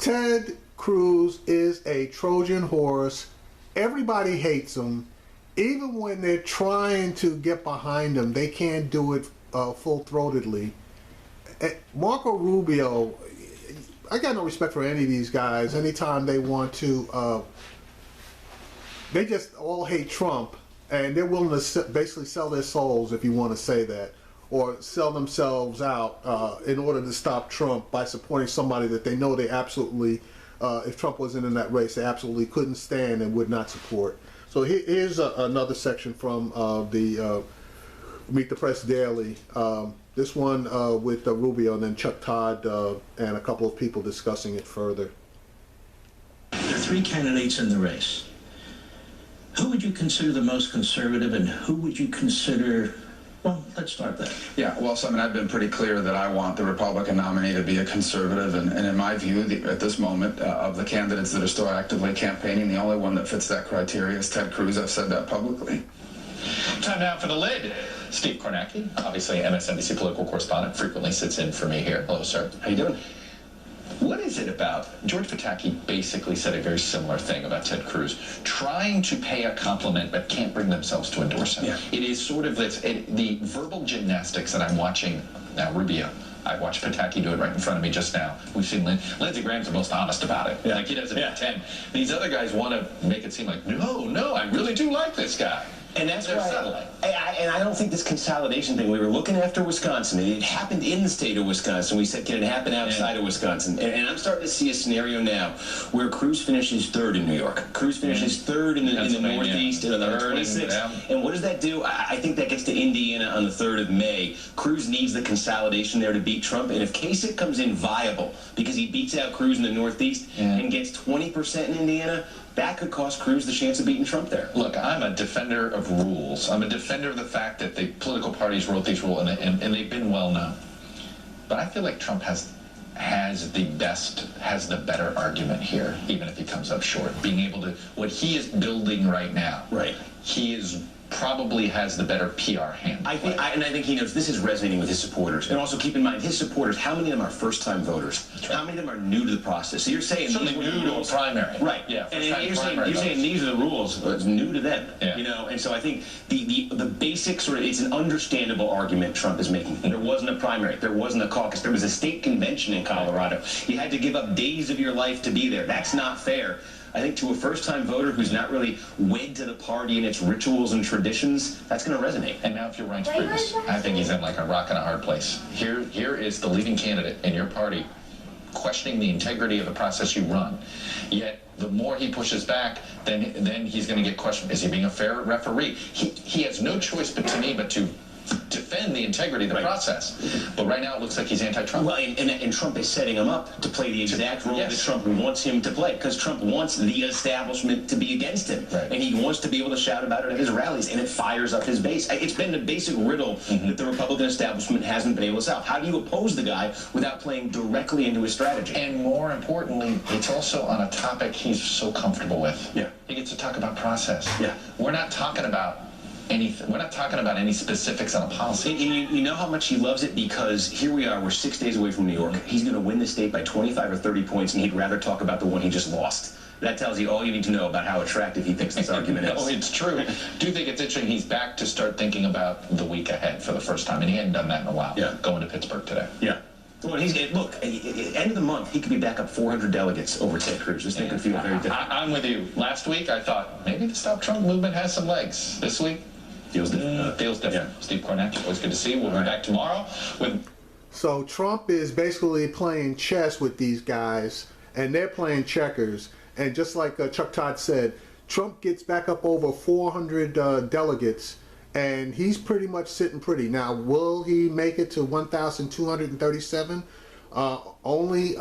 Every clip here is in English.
Ted Cruz is a Trojan horse. Everybody hates him. Even when they're trying to get behind him, they can't do it full-throatedly. Marco Rubio, I got no respect for any of these guys. Anytime they want to, they just all hate Trump, and they're willing to basically sell their souls, if you want to say that, or sell themselves out in order to stop Trump by supporting somebody that they know they absolutely, if Trump wasn't in that race, they absolutely couldn't stand and would not support. So here's another section from the Meet the Press Daily. This one with Rubio and then Chuck Todd and a couple of people discussing it further. There are three candidates in the race. Who would you consider the most conservative, and who would you consider... Well, let's start there. Yeah, well, so, I mean, I've been pretty clear that I want the Republican nominee to be a conservative, and in my view, at this moment, of the candidates that are still actively campaigning, the only one that fits that criteria is Ted Cruz. I've said that publicly. Time now for the lid. Steve Kornacki, obviously MSNBC political correspondent, frequently sits in for me here. Hello, sir. How you doing? What is it about, George Pataki basically said a very similar thing about Ted Cruz, trying to pay a compliment but can't bring themselves to endorse him. Yeah. It is sort of this, the verbal gymnastics that I'm watching now, Rubio. I watched Pataki do it right in front of me just now. We've seen Lindsey Graham's the most honest about it. Yeah. Like, he doesn't pretend. These other guys want to make it seem like, no, I really do like this guy. And that's why I don't think this consolidation thing, we were looking after Wisconsin, and it happened in the state of Wisconsin. We said, can it happen outside of Wisconsin? And I'm starting to see a scenario now where Cruz finishes third in New York. Cruz finishes third in the Northeast and on the 26th. And what does that do? I think that gets to Indiana on the 3rd of May. Cruz needs the consolidation there to beat Trump. And if Kasich comes in viable because he beats out Cruz in the Northeast and gets 20% in Indiana, that could cost Cruz the chance of beating Trump there. Look, I'm a defender of rules. I'm a defender of the fact that the political parties wrote these rules, and they've been well known. But I feel like Trump has the better argument here, even if he comes up short. Being able to, what he is building right now, he probably has the better PR hand. I think he knows this is resonating with his supporters. And also keep in mind, his supporters, how many of them are first-time voters? Right. How many of them are new to the process? So you're saying certainly new to a primary. Right. Yeah. And you're saying these are the rules, but it's new to them. Yeah. You know, and so I think the basic sort of, it's an understandable argument Trump is making. There wasn't a primary. There wasn't a caucus. There was a state convention in Colorado. You had to give up days of your life to be there. That's not fair. I think to a first-time voter who's not really wed to the party and its rituals and traditions, that's going to resonate. And now if you're Reince Priebus, I think he's in like a rock and a hard place. Here is the leading candidate in your party questioning the integrity of the process you run. Yet the more he pushes back, then he's going to get questioned. Is he being a fair referee? He has no choice but to defend the integrity of the process. But right now it looks like he's anti-Trump. Well, and Trump is setting him up to play the exact role that Trump wants him to play, because Trump wants the establishment to be against him. Right. And he wants to be able to shout about it at his rallies, and it fires up his base. It's been the basic riddle that the Republican establishment hasn't been able to solve. How do you oppose the guy without playing directly into his strategy? And more importantly, it's also on a topic he's so comfortable with. Yeah. He gets to talk about process. Yeah. We're not talking about anything. We're not talking about any specifics on a policy. And you know how much he loves it, because here we are, we're 6 days away from New York. He's going to win the state by 25 or 30 points, and he'd rather talk about the one he just lost. That tells you all you need to know about how attractive he thinks this argument is. No, it's true. Do you think it's interesting he's back to start thinking about the week ahead for the first time, and he hadn't done that in a while. Yeah. Going to Pittsburgh today. Yeah. Well, look, at the end of the month, he could be back up 400 delegates over Ted Cruz. This thing could feel very different. I'm with you. Last week, I thought maybe the Stop Trump movement has some legs. This week, feels different. Feels different. Yeah. Steve Kornacki, always good to see you. We'll be back tomorrow with... So Trump is basically playing chess with these guys, and they're playing checkers. And just like Chuck Todd said, Trump gets back up over 400 delegates, and he's pretty much sitting pretty. Now, will he make it to 1,237? Only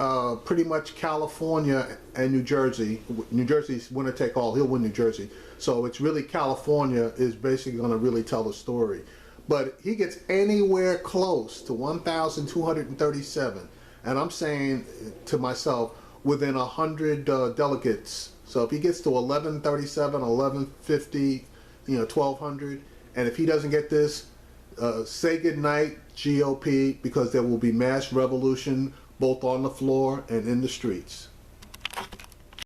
pretty much California and New Jersey. New Jersey's winner take all. He'll win New Jersey. So it's really California is basically going to really tell the story. But he gets anywhere close to 1,237, and I'm saying to myself, within 100 delegates. So if he gets to 1137, 1150, 1200, and if he doesn't get this, say goodnight, GOP, because there will be mass revolution both on the floor and in the streets.